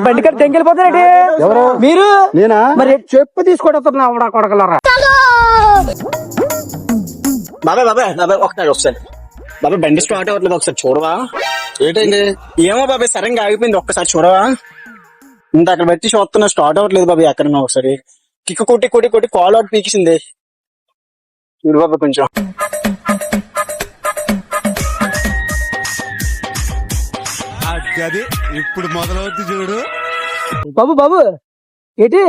బండి కట్టి తెంగిపోతారండి ఎవరు? మీరు. నేనా? మరి చెప్పు తీసుకోవడం ఆవిడ కొడకలరా. బాబాయ్ బాబాయ్ బాబాయ్ ఒకసారి బాబాయ్ బండి స్టార్ట్ అవ్వట్లేదు, ఒకసారి చూడవా? ఏంటండి? ఏమో బాబాయ్ సడన్ గా ఆగిపోయింది, ఒక్కసారి చూడవా? ఇంత అక్కడ పెట్టి చూస్తున్నా స్టార్ట్ అవ్వట్లేదు బాబాయ్. ఎక్కడ ఒకసారి కిక్ కొట్టి కొట్టి కొట్టి కాల్ అవుట్ పీకిసింది. చూడు బాబాయ్ కొంచెం. ఇప్పుడు మొదలవుతుంది చూడు. బాబు బాబు ఏంటి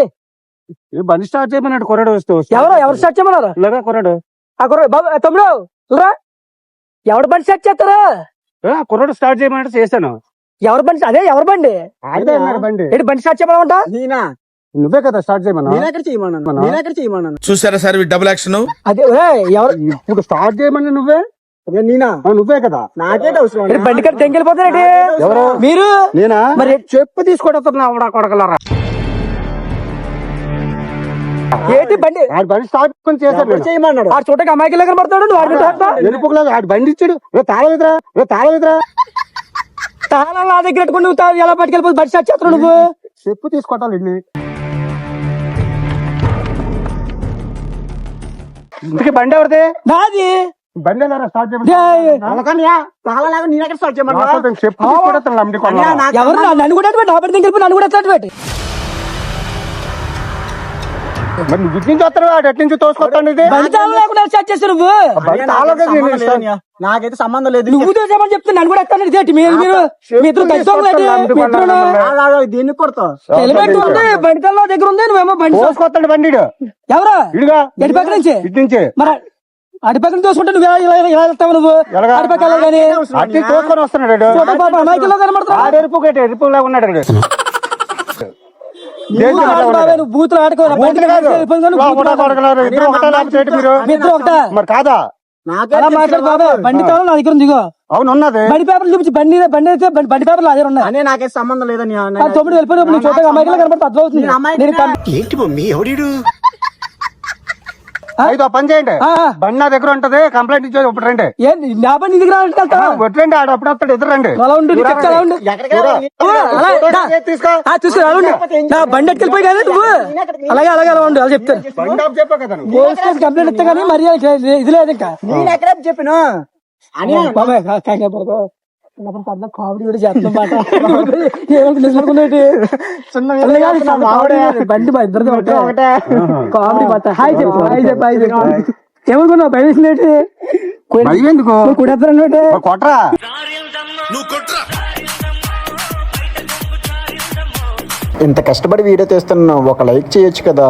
బండి స్టార్ట్ చేయమన్నాడు కొరడు వస్తూ. ఎవరు స్టార్ట్ చేయమన్నారు? ఇలాగా కొరడు. ఆ కుర్ర బాబు తమ్ముడు చూడరా, ఎవడు బండి స్టార్ట్ చేస్తారా? కొరడు స్టార్ట్ చేయమన్నాడు, చేశాను. ఎవరి బండి? అదే ఎవరి బండి? అదే అన్నాడు బండి. ఏంటి బండి స్టార్ట్ చేయమన్నా? నేనా? నువ్వే కదా స్టార్ట్ చేయమన్నాను. చూసారా సార్ డబుల్ యాక్షన్. అదే ఎవరు ఇప్పుడు స్టార్ట్ చేయమన్నా నువ్వే. నేనా? నువ్వే కదా. నాకేంటి అవసరం? బండి కట్టి తెంగిపోతారండి ఎవరు? మీరు. నేనా? మరి చెప్పు తీసుకోవడం ఆవిడ కొడకలరా. ఏంటి బండి? బండి స్టార్ట్ చేశాను. చేయమన్నాడు. ఆ చోటకి అమ్మాయికి దగ్గర పడతాడు, నువ్వు ఆడి ఎరుపుకులాగా ఆడు బండి ఇచ్చాడు. తాళవిద్రా తాళాలు నా దగ్గర పెట్టుకుని నువ్వు ఎలా పట్టుకెళ్ళిపోయి బండి స్టార్ట్ చేస్తున్నావు నువ్వు? చెప్పు తీసుకోవటాలి. ఇంతకీ బండి ఎవరిది? నాది. బండి ఎలా స్టార్ట్ ఏయ్, చెప్పు ఎవరు నన్ను కూడా నా బండి దగ్గర నన్ను కూడా ఎట్లా పెట్టి మరి నువ్వు ఇటు నుంచి వస్తాడు, అటు నుంచి తోసుకొస్తాడు. బండి తాళం లేకుండా స్టార్ట్ చేస్తావు నువ్వు. నాకైతే సంబంధం లేదు. నువ్వు చేసామని చెప్తే నన్ను కూడా ఎత్తాను. ఇదేంటి మీ ఇద్దరు దీన్ని కొడతావు. హెల్మెట్ ఉంది, బండి తాళం దగ్గర ఉంది, నువ్వేమో బండి తోసుకొస్తాడు బండి. ఎవరా? ఇడుగా ఎటు పక్క నుంచి? ఇటు నుంచి. మరి అడిపక్కన తోసుకుంటే నువ్వు ఎలా వెళ్తావు? నువ్వు అడిపక్క వెళ్ళగానే అట్టి తోసుకొని వస్తున్నాడు. అమాయకుల్లో కనబడతావు. ఎరుపులా ఉన్నాడు. నువ్వు బూతులు ఆడుకోవాలి. మీరు ఒకటా మరి కాదా? అలా మాట్లాడు బాబా. బండి తాళం నా దగ్గర ఉంది. అవును ఉన్నది. బండి పేపర్లు చూపించి బండి అయితే బండి పేపర్లు అదే ఉన్నాయి. అనే నాకైతే సంబంధం లేదని. తమ్ముడు వెళ్ళిపోయినప్పుడు నువ్వు చూడగా అమ్మాయిలో కనబడితే అర్థమవుతుంది. ఏంటి మమ్మీ ఎవడీడు? అయితే పని చేయండి, బండి నా దగ్గర ఉంటది, కంప్లైంట్ ఇచ్చేది ఒకటి రండి. నా బండి దగ్గర వడ్రండి, ఆడ అప్పుడు వస్తాడు, ఎదురు రండి. అలా ఉండు నా బండి ఎట్టుకెళ్ళిపోయి కదా నువ్వు. అలాగే అలాగే అలా ఉండు. అలా చెప్తాను. చెప్పా కదా కంప్లైంట్ ఇస్తా కానీ మరి ఇది లేదు ఇంకా. నేను ఎక్కడ చెప్పాను కామెడీ కూడా చేస్తున్నాం బండి మా ఇద్దరు ఒకటే కామెడీ మాట. హాయ్ చెప్పు, హాయ్ చెప్పు, హాయ్ చెప్పు. ఏమనుకున్నావు? భయం వేసినట్టు కొడతారన్నట్టు కొట్రా. ఇంత కష్టపడి వీడియో తీస్తున్నావు, ఒక లైక్ చేయొచ్చు కదా.